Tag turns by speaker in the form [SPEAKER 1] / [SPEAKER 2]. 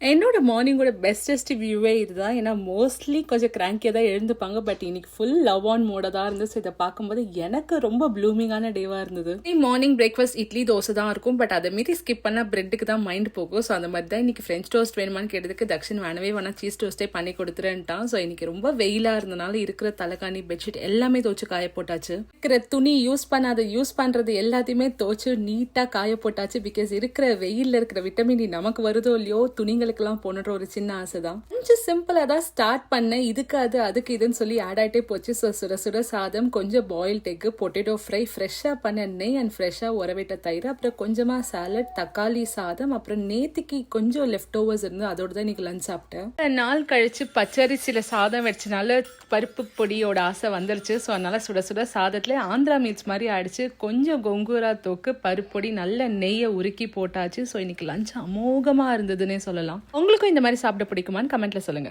[SPEAKER 1] என்னோட மார்னிங்கோட பெஸ்டஸ்ட் வியூவே இதுதான். ஏன்னா மோஸ்ட்லி கொஞ்சம் கிராங்கியாக தான் எழுந்துப்பாங்க. பட் இன்னைக்கு ஃபுல் லவ் ஆன் மோட தான் இருந்துச்சு. இதை பார்க்கும்போது எனக்கு ரொம்ப ப்ளூமிங்கான டேவாக இருந்தது. மார்னிங் பிரேக்ஃபாஸ்ட் இட்லி தோசை தான் இருக்கும். பட் அதை மீறி ஸ்கிப் பண்ணால் பிரெட்டுக்கு தான் மைண்ட் போகும். ஸோ அந்த மாதிரி தான் இன்னைக்கு ஃப்ரெஞ்ச் டோஸ்ட் வேணுமான்னு கேட்டதுக்கு தக்ஷன் வேணா சீஸ் டோஸ்ட்டே பண்ணி கொடுத்துருன்ட்டான். ஸோ இன்னைக்கு ரொம்ப வெயிலாக இருந்தனால இருக்கிற தலைக்காணி பெட்ஷீட் எல்லாமே துவச்சு காய போட்டாச்சு. இருக்கிற துணி யூஸ் பண்ணுறது எல்லாத்தையுமே துவச்சு நீட்டாக காய போட்டாச்சு. பிகாஸ் இருக்கிற வெயிலில் இருக்கிற விட்டமின் டி நமக்கு வருதோ இல்லையோ துணிங்களுக்கெல்லாம் போனன்ற ஒரு சின்ன ஆசை தான். கொஞ்சம் சிம்பிளாக தான் ஸ்டார்ட் பண்ணேன். இதுக்கு அதுக்கு இதுன்னு சொல்லி ஆட் ஆகிட்டே போச்சு. ஸோ சுட சுட சாதம், கொஞ்சம் பாயில்ட் எக்கு, பொட்டேட்டோ ஃப்ரை, ஃப்ரெஷ்ஷாக பண்ண நெய் அண்ட் ஃப்ரெஷ்ஷாக உரவிட்ட தயிர், அப்புறம் கொஞ்சமாக சாலட், தக்காளி சாதம், அப்புறம் நேத்திக்கு கொஞ்சம் லெஃப்ட் ஓவர்ஸ் இருந்து அதோட தான் இன்னைக்கு லஞ்ச் சாப்பிட்டேன். நாள் கழிச்சு பச்சரிசியில் சாதம் வச்சனால பருப்பு பொடியோட ஆசை வந்துருச்சு. ஸோ அதனால சுட சுட சாதத்தில் ஆந்திரா மீல்ஸ் மாதிரி ஆயிடுச்சு. கொஞ்சம் கொங்கூரா தோக்கு, பருப்பொடி, நல்ல நெய்யை உருக்கி போட்டாச்சு. ஸோ இன்னைக்கு லஞ்ச் அமோகமாக இருந்ததுன்னே சொல்லலாம். உங்களுக்கும் இந்த மாதிரி சாப்பிட பிடிக்குமான்னு கமெண்ட்ல சொல்லுங்க.